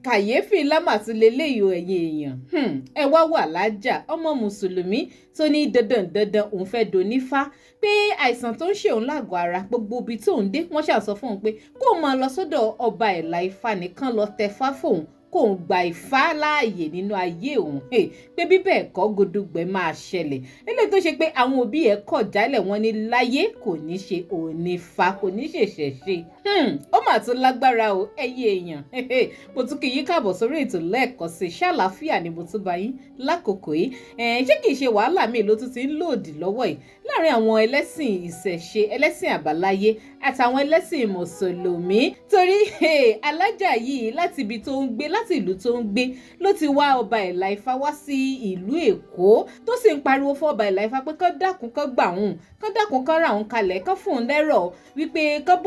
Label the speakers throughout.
Speaker 1: kàyéfì lámàtúlélẹ́yìí ẹ̀yin èèyàn ẹ wá wà lájà ọmọ mùsùlùmí tó ní dandan òun fẹ́ donífá pé àìsàn tó ń ṣe òun lágọ̀ọ́ ara gbogbo ibi tó ń dé wọ́n ṣàsọ fún òun pé kó máa lọ sọ́dọ̀ ọba ẹ̀là Ifá nìkan lọ tẹfá fóun kò ń gba Ifá láàyè nínú ayé òun pé bí bẹ́ẹ̀ kọ́ gudugbẹ máa ṣẹlẹ̀ eléyìí tó ṣe pé àwọn òbí ẹ̀ kọ̀ jálẹ̀ wọn ní láyé kò ní ṣe onífá kò ní ṣẹ̀ṣẹ̀ ṣe ó mà tún lágbára o ẹ̀yin èèyàn mo tún kí yín káàbọ̀ sórí ètò lẹ́ẹ̀kan sí ṣàlàáfíà ni mo tún bá yín lákòókò yìí ṣé kìí ṣe wàhálà mi ló tún ti ń lòdì lọ́wọ́ yìí láàrin àwọn ẹlẹ́sìn ìṣẹ̀ṣe ẹlẹ́sìn àbáláyé àtàwọn ẹlẹ́sìn mùsùlùmí torí alájà yìí láti ibi tó ń gbé láti ìlú tó ń gbé ló ti wá ọba ẹ̀là Ifá wá sí ìlú Èkó tó sì ń pariwo fún ọba ẹ̀là Ifá pé kán dákun kán gbà òun kán dákun kán ra òun kalẹ̀ kán fún òun lẹ́rọ̀ wípé kán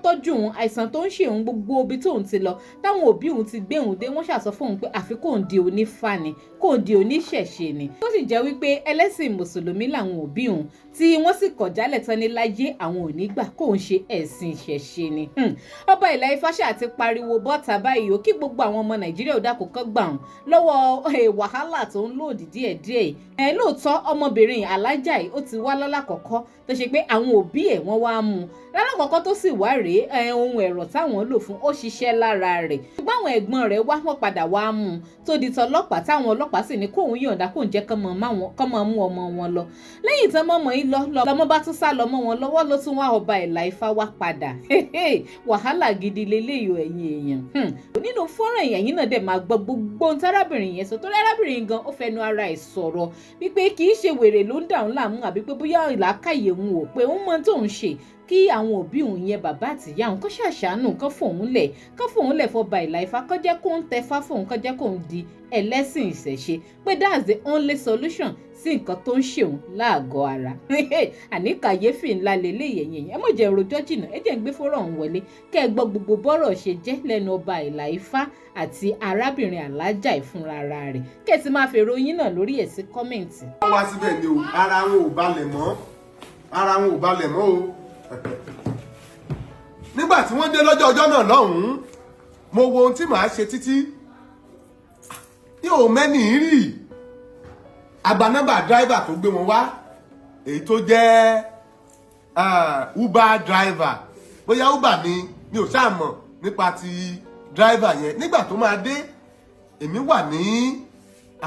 Speaker 1: tọ́jú òun àìsàn tó ń ṣe òun gbogbo ibi tóun ti lọ táwọn òbí òun ti gbé òun dé wọ́n ṣàsọ fún òun pé àfi kóun di onífá ni kóun di oníṣẹ̀ṣe ni tó sì jẹ́ wípé ẹlẹ́sìn mùsùlùmí làwọn òbí òun tí wọ́n sì kọ̀ jálẹ̀ tán ní láyé àwọn ò ní gbà kóun ṣe ẹ̀sìn ìṣẹ̀ṣe ni ọba ẹ̀là Ifá ṣáà ti pariwo bọ́ta báyìí ó kí gbogbo àwọn ọmọ Nàìjíríà ò dákun kán gbà òun lọ́wọ́ wàhálà tó ń lòdì díẹ̀díẹ̀ lóòótọ́ ọmọbìnrin alájà yìí ó ti wá lọ́lákọ̀ọ́kọ́ tó ṣe pé àwọn òbí ẹ̀ wọ́n wá mú un lọ́lákọ̀ọ́kọ́ tó sì wá rèé ohun ẹ̀rọ táwọn lò fún ó ṣiṣẹ́ lára rẹ̀ ṣùgbọ́n àwọn ẹ̀gbọ́n rẹ̀ wọ́n padà wá mú un tó di tọlọ́pàá táwọn ọlọ́pàá sì ní kóun yọ̀ǹda kóun jẹ́ kán máa mú ọmọ wọn lọ lẹ́yìn tán mọ́mọ́ yìí lọ́mọ bá tún sá lọ mọ́ wọn lọ́wọ́ ló tún wá ọba ẹ̀là Ifá wá padà wàhálà gidi leléyìí ẹ̀yin èèyàn nínú fọ́nrán ẹ̀yìn náà dẹ̀ máa gbọ́ gbogbo ohun tárábìnrin yẹn sọ torí arábìnrin gan ó fẹnu ara ẹ̀ sọ̀rọ̀ wípé kì í ṣe wèrè ló ń dà òun láàmú àbí pé bóyá ìlàkàyè òun ò pé òun mọ tóun ṣe kí àwọn òbí òun yẹn bàbá àtìyá òun kó ṣàṣàánú kán fòun lẹ̀ fọba ẹ̀là Ifá kán jẹ́ kó ń tẹfá fóun kán jẹ́ kó ń di ẹlẹ́sìn ìṣẹ̀ṣe pé that's the only solution sí nǹkan tó ń ṣe òun láàgọ́ ara àní kàyéfì ńlá lélẹ́yìí ẹ̀yìn ẹ mọ̀ jẹ́ rojọ́ jìnnà ẹ jẹ́ ń gbé fọ́rọ̀ ọ̀hún wọlé kẹ́ ẹ gbọ́ gbogbo bọ́rọ̀ ṣe jẹ́ lẹ́nu ọba ẹ̀là Ifá àti arábìnrin alájà ìfúnra ara rẹ̀ kẹ́ ẹ ti máa fèrò yín náà lórí ẹ̀ sí kọ́mẹ̀ǹtì.
Speaker 2: wọ́n wá síbẹ̀ ni o ara wọn ò balẹ̀ mọ́ o nígbà tí wọ́n dé lọ́jọ́ ọjọ́ náà lọ́hùn-ún mo wo ohun tí màá ṣe títí yóò mẹ́ni rí agbanọ́mbà driver tó gbé wọn wá èyí tó jẹ́ Uber driver bóyá Uber ni mi ò ṣáà mọ̀ nípa ti driver yẹn nígbà tó máa dé èmi wà ní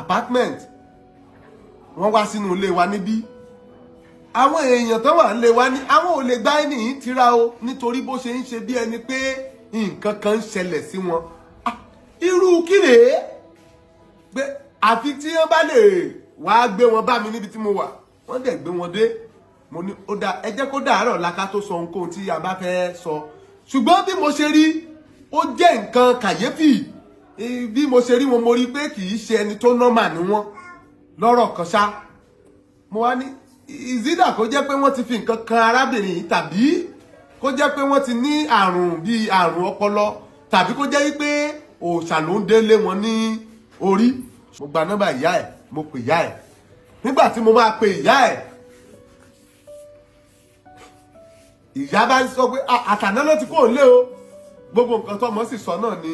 Speaker 2: apartment wọ́n wá sínú ilé wa níbí àwọn èèyàn tó wà nílé wa ní àwọn ò lè gbá ẹni yìí tira o nítorí bó ṣe ń ṣe bí ẹni pé nǹkan kan ń ṣẹlẹ̀ sí wọn irú kíre pé àfi tí wọ́n bá lè wá gbé wọn bá mi níbi tí mo wà wọ́n dẹ̀ gbé wọn dé mo ní ó dá ẹ jẹ́ kó dàárọ̀ láká tó sọ ohunkóhun tí a bá fẹ́ sọ ṣùgbọ́n bí mo ṣe rí ó jẹ́ nǹkan kàyéfì bí mo ṣe rí wọn mo rí pé kì í ṣe ẹni tó nọ́mà ní wọn lọ́rọ̀ kan ṣá mo wá ní ìzídà kó jẹ́ pé wọ́n ti fi nǹkan kan arábìnrin yìí tàbí kó jẹ́ pé wọ́n ti ní àrùn bíi àrùn ọpọlọ tàbí kó jẹ́ wípé òòṣà ló ń délé wọn ní orí mo gba nọ́mbà ìyá ẹ̀ mo pè ìyá ẹ̀ nígbà tí mo máa pe ìyá ẹ̀ ìyá bá sọ pé àtàná ló ti kó lé o gbogbo nǹkan tọ́mọ sì sọ náà ni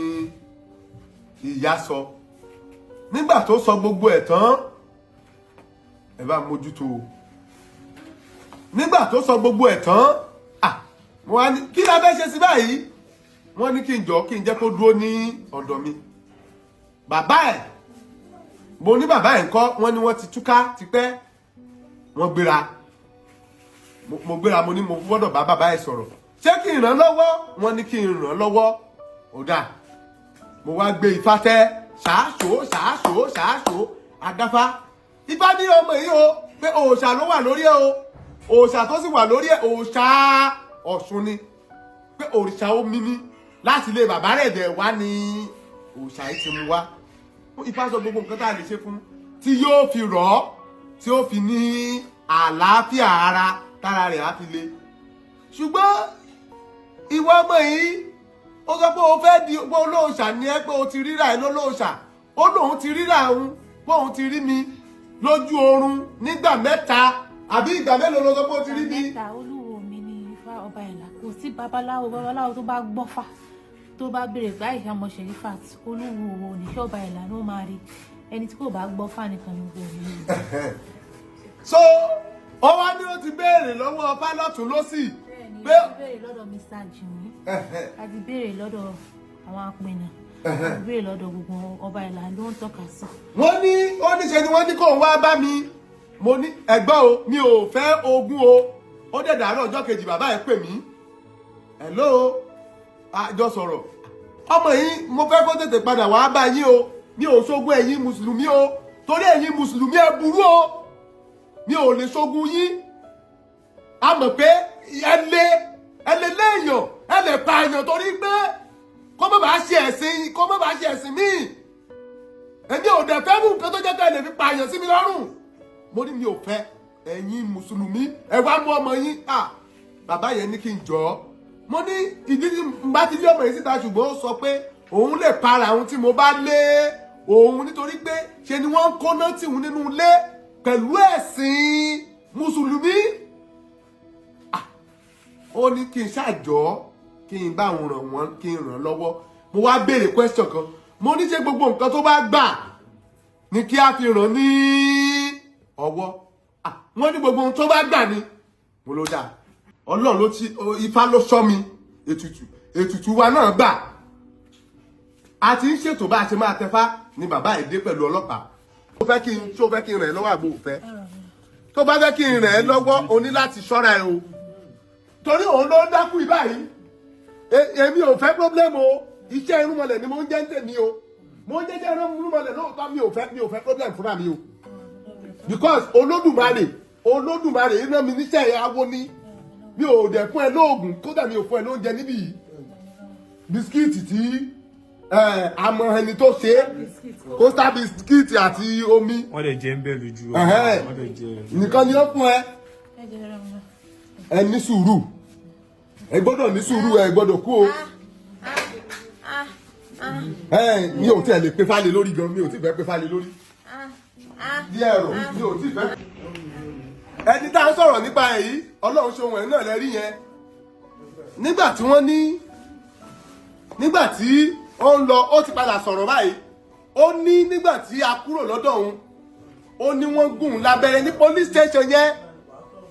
Speaker 2: ìyá sọ nígbà tó sọ gbogbo ẹ̀ tán ẹ bá mójútó o nígbà tó sọ gbogbo ẹ̀ tán mo wá ní kí la fẹ́ ṣe sí báyìí wọ́n ní kí n jẹ́ kó dúró ní ọ̀dọ̀ mi bàbá ẹ̀ mo ní bàbá ẹ̀ ńkọ́ wọ́n ní wọ́n ti túká tipẹ́ wọ́n gbéra mo gbéra mo ní mo gbọ́dọ̀ bá bàbá ẹ̀ sọ̀rọ̀ ṣé kí n ràn lọ́wọ́ wọ́n ní kí n ràn lọ́wọ́ ó dà mo wá gbé ifá tẹ́ ṣáṣó àdáfá ifá ní ọmọ yìí o pé òòṣà ló wà lórí ẹ̀ o òòṣà tó sì wà lórí ẹ̀ òòṣà Ọ̀ṣun ni pé òòṣà omi ni láti ilé bàbá rẹ̀ dẹ̀ wá ní òòṣà yìí ti mú wá ifá sọ gbogbo nǹkan tá a lè ṣe fún tí yóò fi rọ̀ ọ́ tí ó fi ní àlàáfíà ara tára rẹ̀ á fi le ṣùgbọ́n ìwọ ọmọ yìí ó sọ pé o fẹ́ di pé olóòṣà ni ẹ pé o ti ríra ẹ lólóòṣà ó lóun ti ríra òun pé òun ti rí mi lójú oorun nígbà mẹ́ta àbí ìgbà mélòó ló sọ pé o ti rí mi.
Speaker 3: mẹ́ta olúwo mi ní Ifá ọba ẹ̀là kò sí babaláwo tó bá gbọ́fà tó bá béèrè pé Àìṣà ọmọ Sherifat olúwo oníṣẹ́ ọba ìlà ló máa rí ẹni tí kò bá gbọ́ fáànìkan ní gbòòrò yìí.
Speaker 2: So ó wá ní ó ti béèrè lọ́wọ́ pálọ̀tún lọ́sì.
Speaker 3: bẹ́ẹ̀ni ó ti béèrè lọ́dọ̀ Mr. Jimmy a ti béèrè lọ́dọ̀ àwọn apẹ̀nà a ti béèrè lọ́dọ̀ gbogbo ọba ìlà ló ń tọ́ka sí.
Speaker 2: wọ́n ní ó ní ṣe ni wọ́n ní kó wá bá mi mo ní ẹ̀gbọ́n o mi ò fẹ́ ogún o ó dẹ̀ dàárọ̀ ọjọ́ kejì bàbá ẹ̀ pè mí hello àjọ sọ̀rọ̀ ọmọ yìí mo fẹ́ kó tètè padà wá bá yín o mi ò ṣogún ẹ̀yin mùsùlùmí o torí ẹ̀yin mùsùlùmí ẹ burú o mi ò lè ṣogún yín a mọ̀ pé ẹ lè léèyàn ẹ lè pa èèyàn torí pé kó má bàa ṣe ẹ̀sìn míì èmi ò dẹ̀ fẹ́ mú nǹkan tó jẹ́ ká lè fi pa èèyàn sí mi lọ́rùn mo ní mi ò fẹ́ ẹ̀yin mùsùlùmí ẹ wá mú ọmọ yín bàbá yẹn ní kí n jọ ọ́ mo ní ìdí tí n bá ti lé ọmọ yìí síta ṣùgbọ́n ó sọ pé òun lè para òun tí mo bá lé òun nítorí pé ṣe ni wọ́n ń kóná tì òun nínú ilé pẹ̀lú ẹ̀sìn mùsùlùmí. Ó ní kí n ṣàjọ́ kí n bá òun ràn wọ́n kí n ràn lọ́wọ́ mo wá béèrè question kan mo ní ṣe gbogbo nǹkan tó bá gbà ní kí a fi ràn ní ọwọ́ wọ́n ní gbogbo ohun tó bá gbà ní mo ló dáa Ọlọ́run ló ti Ifá ló sọ mi ètùtù wa náà gbà a ti ń ṣètò bá a ṣe máa tẹfá ni bàbá ẹ̀ dé pẹ̀lú ọlọ́pàá tó fẹ́ kí n ràn ẹ́ lọ́wọ́ àbò òfẹ́ tó bá fẹ́ kí n ràn ẹ́ lọ́wọ́ o ní láti ṣọ́ra ẹ o torí òun ló ń dákú ìbáyìí èmi ò fẹ́ problem o iṣẹ́ irúnmọlẹ̀ ni mo ń jẹ́ ń tèmi o mo ń jẹ́jẹ́ irúnmọlẹ̀ lóòótọ́ mi ò fẹ́ problem fúnra mi o because Olódùmarè iná mi níṣẹ́ ìyàwó ní mi ò dẹ̀ fún ẹ lóògùn kódà mi ò fún ẹ lóúnjẹ níbí yìí bisikíìtì tí àmọ́ ẹni tó ṣe kóstà bisikíìtì àti omi.
Speaker 4: wọ́n lè jẹ́ ń bẹ̀ lójú
Speaker 2: nìkan ni ó fún ẹ ní sùúrù ẹ gbọ́dọ̀ ní sùúrù ẹ gbọ́dọ̀ kú o. mi ò tiẹ̀ lè pe fálẹ̀ lórí gan mi ò tí fẹ́ pe fálẹ̀ lórí díẹ̀ rò mi ò tí fẹ́. ẹni tá a ń sọ̀rọ̀ nípa ẹ̀ yìí Ọlọ́run ṣe ohun ẹ̀ náà lẹ́rí yẹn nígbà tí ó ń lọ ó ti padà sọ̀rọ̀ báyìí ó ní nígbà tí a kúrò lọ́dọ̀ òun ó ní wọ́n gún un lábẹ́rẹ́ ní police station yẹn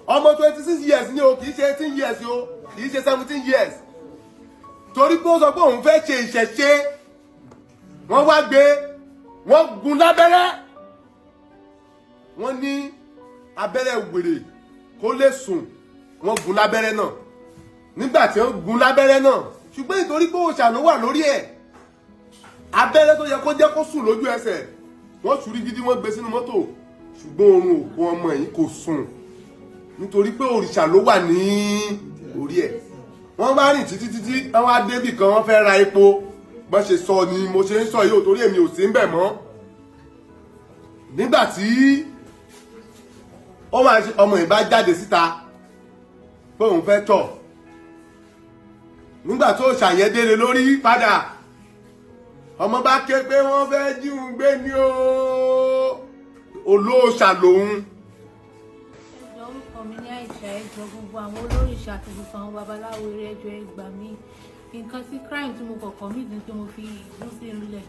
Speaker 2: ọmọ 26 years ni o kì í ṣe 18 years o kì í ṣe 17 years torí pé ó sọ pé òun fẹ́ ṣe ìṣẹ̀ṣe wọ́n wá gbé wọ́n gún lábẹ́rẹ́ wọ́n ní abẹ́rẹ́ wèrè kó lè sùn wọ́n gún lábẹ́rẹ́ náà nígbà tí wọ́n gún lábẹ́rẹ́ náà ṣùgbọ́n nítorí pé òòṣà ló wà lórí ẹ̀ abẹ́rẹ́ tó yẹ kó jẹ́ kó sùn lójú ẹsẹ̀ wọ́n ṣùrí gidi wọ́n gbé sínú mọ́tò ṣùgbọ́n oorun òkú ọmọ yìí kò sùn nítorí pé òrìṣà ló wà ní orí ẹ̀ wọ́n bá rìn títí wọ́n wá débì kan wọ́n fẹ́ ra epo bọ́n ṣe sọ ni mo ṣe ń sọ yìí ò torí èmi ò sí ń bẹ̀ mọ́ nígbà tí ọmọ yìí bá jáde síta pé òun fẹ́ tọ̀ nígbà tó ṣàyẹ́dẹ́rẹ́ lórí padà ọmọ bá ké pé wọ́n fẹ́ jí òun gbé ní olóòṣà lòun.
Speaker 3: ẹjọ́ orúkọ mi ní Àìṣà ẹjọ́ gbogbo àwọn olórìṣà àti gbogbo àwọn babaláwo eré ẹjọ́ ẹ gbà mí nǹkan sí crime tí mo kọ̀kọ́ mí ní pé mo fi muslim lẹ̀.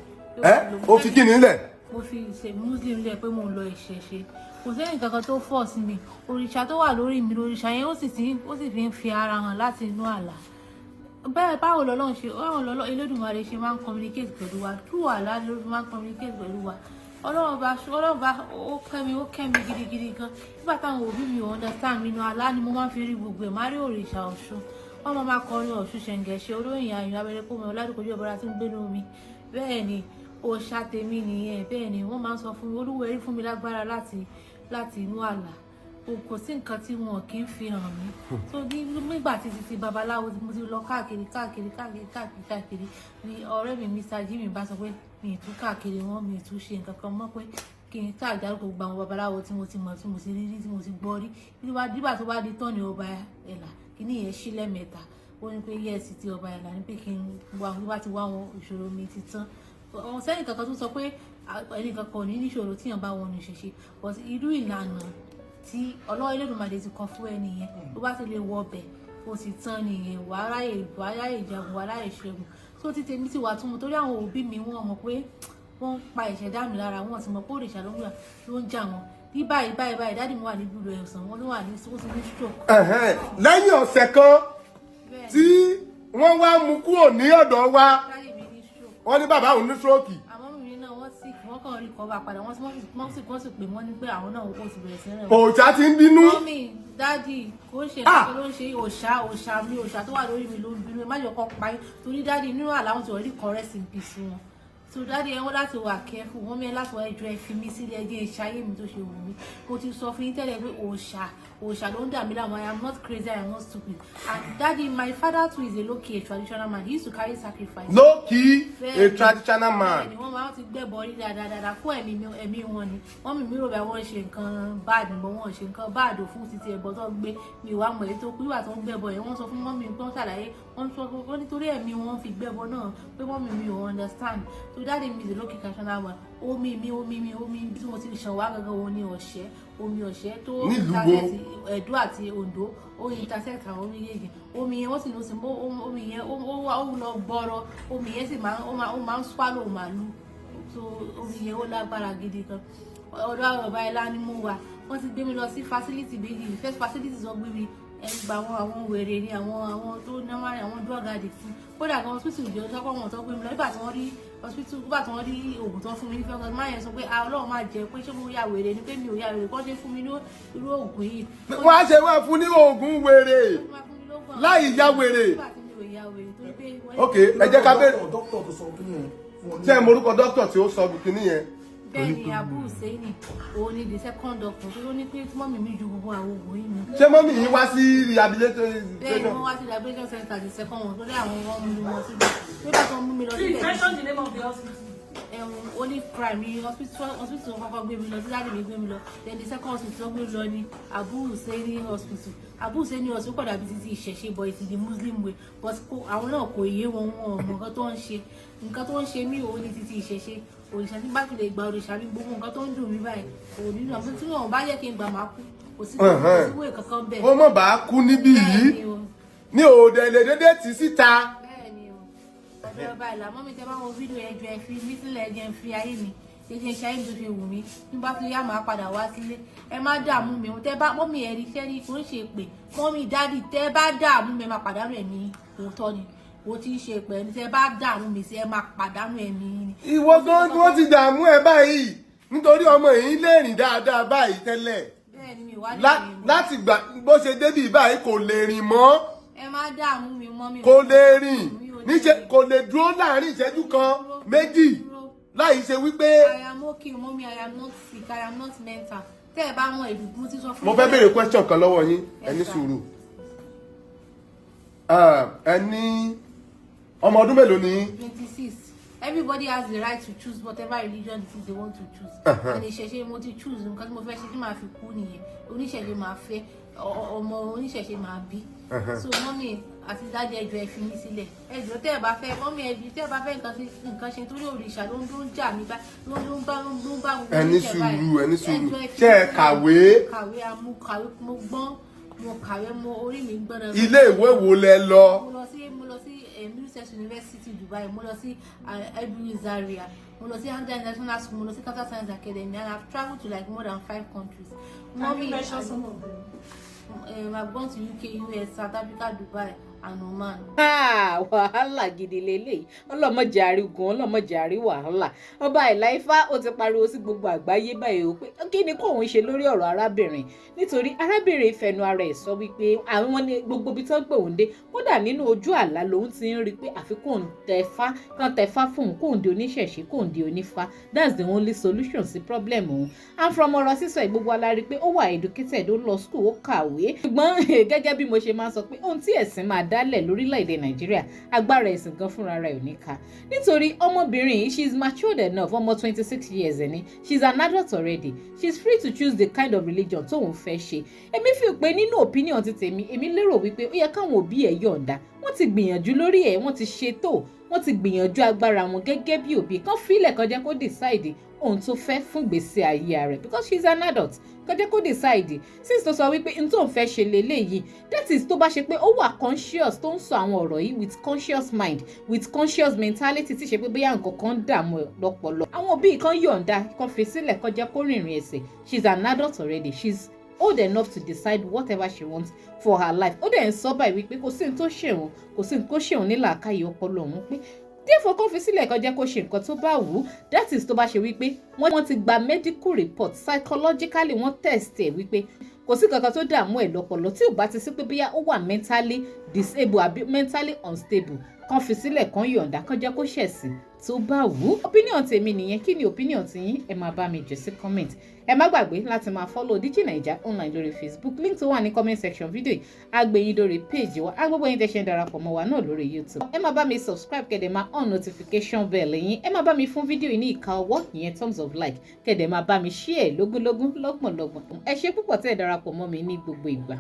Speaker 2: ó fi kí ni lẹ̀.
Speaker 3: mo fi ṣe muslim lẹ̀ pé mo ń lọ ìṣẹ̀ṣe kò sẹ́yìn kankan tó fọ̀ sí mi òrìṣà tó wà lórí mi òrìṣà yẹn ó sì fi ń fi ara hàn láti inú àlá bẹ́ẹ̀ báwo lọ́lọ́run ṣe Elédùmarè ṣe máa ń communicate pẹ̀lú wa true àlá ló máa ń communicate pẹ̀lú wa ọlọ́run bá ó kẹ́mi gidigidi gan nígbà táwọn òbí mi ò understand mi inú àlá ni mo máa ń fi rí gbogbo ẹ̀ má rí òrìṣà Ọ̀ṣun wọ́n máa kọrin Ọ̀ṣun ṣẹ̀ǹgẹ̀ṣẹ̀ olóyìn ayọ̀ abẹ́rẹ́ kó mọ̀ Ọládùkọ̀jú ọ̀bọ̀ra tí ń gbé lómi bẹ́ẹ̀ ni òòṣà tèmi nìyẹn bẹ́ẹ̀ ni wọ́n máa ń sọ fún mi Olúwa rí fún mi lágbára láti inú àlá kò sí nǹkan tí wọn kì í fi hàn mí tó nígbà tí ti babaláwo mo ti lọ káàkiri ni ọ̀rẹ́ mi Mr. Jimmy bá sọ pé mi ì tún káàkiri wọn mi ì tún ṣe nǹkan kan mọ́ pé kí n káàdárúkọ gbogbo àwọn babaláwo tí mo ti mọ̀ tí mo ti rí tí mo ti gbọ́ rí nígbà tó bá di tán ni ọba ẹ̀là kí ni ìyẹn ṣí lẹ́mẹ̀ta ó ní pé yẹ́ẹ̀sì ti ọba ẹ̀là ní pé kí n wá wá ti wá wọn ìṣòro mi ti tán ọ̀hún sẹ́yìn kankan tó sọ pé ẹnìkan kan ò ní níṣòro tíyàn bá wọn ìṣẹ̀ṣe but irú ìlànà tí Ọlọ́run Elédùmarè ti kọ fún ẹni yẹn tó bá ti lè wọ ọbẹ̀ ó ti tán nìyẹn wàá ráyè jagun wàá ráyè ṣẹ́gun tó ti tèmi ti wà tún mo torí àwọn òbí mi wọ́n mọ̀ pé wọ́n pa ìṣẹ̀dá mi lára wọn sì mọ̀ pé òrìṣà ló ń jà wọn bí báyìí dáàdì mi wà ní gbùdọ̀ ẹ̀sán wọn ló wà ní ó ti ní stroke.
Speaker 2: lẹ́yìn ọ̀sẹ̀ kan tí wọ́n wá mú kúrò ní ọ̀dọ̀ wa wọ́n ní bàbá òun ní stroke.
Speaker 3: àmọ́ mi náà wọ́n sì wọ́n kàn rí kọ́ba padà wọ́n sì pè wọ́n ní pé àwọn náà ó ti bẹ̀rẹ̀ sí rẹ̀.
Speaker 2: òòṣà ti ń bínú.
Speaker 3: mọ́mì dáàdì kò ṣe nǹkan ló ń ṣe òòṣà tó wà lórí mi ló ń bínú ẹ má jọ kọ́ pa yín torí dáàdì nínú àláwọn tí wọ́n rí correct in peace wọn so dáàdì ẹ wọ́n láti wà careful wọ́n mẹ́ láti wà ẹjọ́ ẹ fi mí sílẹ̀ ẹjẹ́ ìṣayé mi tó ṣe wù mí mo ti sọ fún yín tẹ́lẹ̀ pé òòṣà ló ń dà mí láwọn I am not crazy I am not stupid and daddy my father too is a low-key traditional man he used to carry sacrifice.
Speaker 2: low-key a traditional man.
Speaker 3: bẹ́ẹ̀ni wọ́n máa ti gbẹ́bọ rí dáadáa fún ẹ̀mí wọn ni wọ́n mi rò bá wọ́n ṣe nǹkan bad mọ́ wọ́n ṣe nǹkan bad fún títí ẹ̀bọ tó gbé mi wá mọ̀ èyí tó kú ìwà tó ń gbẹ́bọ yẹn wọ́n sọ fún mọ́mí tó ń ṣàlàyé wọ́n sọ fún nítorí ẹ̀mí wọn fi gbẹ́bọ náà pé mọ́mí mi ò understand so daddy mi is a low-key traditional man omi tí mo ti ṣàn wá gangan wọn ní omi ọ̀ṣẹ́ tó intersect Ẹ̀dó àti Oǹdó ó intersect àwọn méjèèjì omi yẹn wọ́n sì lọ sí omi yẹn ó lọ gbọ́rọ̀ omi yẹn sì máa ń swallow màálù so omi yẹn ó lágbára gidi kan ọ̀dọ̀ àwọn ọba ẹ̀la ni mo wà wọ́n ti gbé mi lọ sí facility méjì first facility sọ gbé mi gba àwọn wèrè ni àwọn tó náwó àwọn drug addict kódà gan hospital ìjọ sọ pé wọn tó gbé mi lọ nígbà tí wọ́n rí hospital nígbà tí wọ́n rí oògùn tó fún mi ní fẹ́ẹ́ máa yẹn sọ pé Ọlọ́run máa jẹ pé ṣé mo ya wèrè ni pé mi ò ya wèrè kọ́ ṣe fún mi ní irú oògùn yìí.
Speaker 2: wọ́n á ṣe wá fún ní oògùn wèrè láì ya wèrè. ok ẹ jẹ́ ká bẹ̀rẹ̀ ṣé ẹ mọ orúkọ dókítà tí ó sọ kíní yẹn.
Speaker 3: bẹ́ẹ̀ni Abu Hussein òun ni the second doctor tó ní pé mọ́mì mi ju gbogbo àwọn oògùn yìí ni.
Speaker 2: ṣé mọ́mì yìí wá sí rehabilitation.
Speaker 3: bẹ́ẹ̀ni wọ́n wá sí rehabilitation center the second one tó dé àwọn ọmọ mi wọn síbẹ̀ nígbà tó ń mú mi lọ síbẹ̀.
Speaker 4: Please mention the name of the hospital.
Speaker 3: Olive Prime hospital kọ́kọ́ gbé mi lọ sí dáàdì mi gbé mi lọ then the second hospital gbé mi lọ ní Abu Hussein hospital Abu Hussein hospital kọ̀ dàbí títí ìṣẹ̀ṣe but it is the Muslim way but àwọn náà kò yé wọn ọmọ nǹkan tó ń ṣe mí òun ní títí ìṣẹ̀ṣe òrìṣà tí bá fi lè gba òrìṣà ní gbogbo nǹkan tó ń dùn mí báyìí òun nínú àwọn tí wọn bá yẹ kí n gbà máa kú kò sí ìwé kankan bẹ́ẹ̀.
Speaker 2: ó mọ̀ bá kú níbí yìí ní òde lè dédé tì síta.
Speaker 3: ọjọ́ ọba ìlà mọ́mí tẹ bá wo fídíò ẹjọ́ ẹ fi mí sílẹ̀ ẹjẹ́ ń fi ayé mi ẹjẹ́ ṣe ayé mi tó ṣe wù mí nígbà tó yá máa padà wá sílé ẹ má dààmú mi tẹ bá mọ́mí ẹ rí iṣẹ́ rí kò ń ṣe pé mọ́mí dádì tẹ bá dààmú mi ẹ máa pàdánù ẹ̀mí òótọ́ ni o ti ń ṣe pẹ̀lú tẹ bá dààmú mi sí ẹ máa pàdánù ẹ̀mí ni.
Speaker 2: ìwọ gan ni wọ́n ti dààmú ẹ báyìí nítorí ọmọ yìí lè rìn dáadáa báyìí tẹ́lẹ̀ láti gbà bó ṣe débì báyìí kò lè rìn mọ́.
Speaker 3: ẹ má dààmú mi mọ́ mi.
Speaker 2: kò lè rìn níṣẹ́ kò lè dúró láàrin ìṣẹ́jú kan méjì láì ṣe wípé.
Speaker 3: I am okay mommy I am not sick I am not mental tẹ́ ẹ bá mọ ìdùnkún tí sọ fún mi.
Speaker 2: mo fẹ́ béèrè question kan lọ́wọ́ yín ẹ ní sùúrù ẹ ní ọmọ ọdún mélòó ni.
Speaker 3: 26 everybody has the right to choose whatever religion it is they want to choose. ẹni ìṣẹ̀ṣe mo ti choose nǹkan tí mo fẹ́ ṣe tí màá fi kú nìyẹn oníṣẹ̀ṣe máa fẹ́ ọmọ oníṣẹ̀ṣe máa bí. so mọ́mí àti dájú ẹjọ́ ẹ fi mí sílẹ̀ ẹjọ́ tẹ́ ẹ bá fẹ́ mọ́mí ẹbí tẹ́ ẹ bá fẹ́ nǹkan ṣe torí òrìṣà ló ń jà mí bá ló ń bá gbogbo oníṣẹ́ báyìí.
Speaker 2: ẹni sùúrù ṣé ẹ kàwé.
Speaker 3: mo gbọ́n mo kàwé mo orí mi gbọ́dọ̀.
Speaker 2: ilé ìwé wo lẹ lọ.
Speaker 3: mo lọ sí Isese University Dubai mo lọ sí Ibu Zaria mo lọ sí Hamza International School mo lọ sí Qatar Science Academy and I've traveled to like more than 5 countries.
Speaker 4: Mommy, mention some of them.
Speaker 3: I've gone to UK, US, South Africa, Dubai and Oman.
Speaker 1: Wàhálà gidi lélẹ́yìí ọlọ́mọdé àrígùn ọlọ́mọdé àrí wàhálà ọba ìlà Ifá ó ti pariwo sí gbogbo àgbáyé báyìí ó pé kí ni kóun ṣe lórí ọ̀rọ̀ arábìnrin nítorí arábìnrin fẹnu ara ẹ̀ sọ wípé àwọn ní gbogbo ibi tó ń pè òun dé kódà nínú ojú àlá lòun ti ń rí i pé àfi kóun tẹ̀fá fóun kóun di oníṣẹ̀ṣe kóun di onífá that's the only solution sí problem òun and from ọ̀rọ̀ sísọ ìgbogbo alárí pé ó wà educated ó lọ school ó kàwé ṣùgbọ́n gẹ́gẹ́ bí mo ṣe máa sọ pé ohun tí ẹ̀sìn máa dálẹ̀ lórílẹ̀‐èdè Nàìjíríà agbára ẹ̀sìn gan fúnra rẹ̀ ò ní ká nítorí ọmọbìnrin yìí she is matured enough ọmọ 26 years ẹni she is an adult already she is free to choose the kind of religion tóun fẹ́ ṣe èmi fi pé nínú opinion ti tèmi èmi lérò wípé ó yẹ káwọn òbí ẹ̀ yọ̀ǹda wọ́n ti gbìyànjú lórí ẹ̀ wọ́n ti ṣe tó wọ́n ti gbìyànjú agbára wọn gẹ́gẹ́ bí òbí kan fílẹ̀ kọjá kó decide ohun tó fẹ́ fún ìgbésí ayé rẹ̀ because she is an adult kọjá kó decide since tó sọ wípé n tó ń fẹ́ ṣe leléyìí that is tó bá ṣe pé ó wà conscious tó ń sọ àwọn ọ̀rọ̀ yìí with conscious mind with conscious mentality tí ṣe pé bóyá nǹkan kan ń dààmú lọ́pọlọ àwọn òbí kan yọ̀ǹda kan fi sílẹ̀ kọjá kó rìnrìn ẹsẹ̀ she is an adult already she is old enough to decide whatever she wants for her life ó dẹ̀ ń sọ báyìí wípé kò sí ní tó ṣèwọ̀n kò sí ní kó ṣèwọ̀n ní làákàyè ọpọlọ òun pé therefore kó fi sílẹ̀ kó jẹ́ kó ṣe nǹkan tó bá wù ú that is tó bá ṣe wípé wọ́n ti gba medical report psychologically wọ́n test ẹ̀ wípé kò sí kankan tó dààmú ẹ̀ lọ́pọlọ tí ò bá ti sí pé bóyá ó wà mentally disabled àbí mentally unstable kán fi sílẹ̀ kán yọ̀ǹda kán jẹ́ kó ṣẹ̀sìn tó bá wù ú. opinion tèmi nìyẹn kí ni opinion tiyín ẹ máa bá mi jù sí comment ẹ má gbàgbé láti máa follow Digi Naija online lórí Facebook link tó wà ní comment section video yìí á gbé yín lórí page wa á gbogbo yín tẹ́ ṣe ń darapọ̀ mọ́ wa náà lórí YouTube ẹ má bá mi subscribe kẹ́dẹ̀ máa on notification bell yín ẹ má bá mi fún fídíò yìí ní ìka ọwọ́ ìyẹn thumbs up like kẹ́dẹ̀ máa bá mi share lógúnlógún lọ́gbọ̀nlọ́gbọ̀n ẹ ṣé púpọ̀ tẹ́ ẹ darapọ̀ mọ́ mi ní gbogbo ìgbà.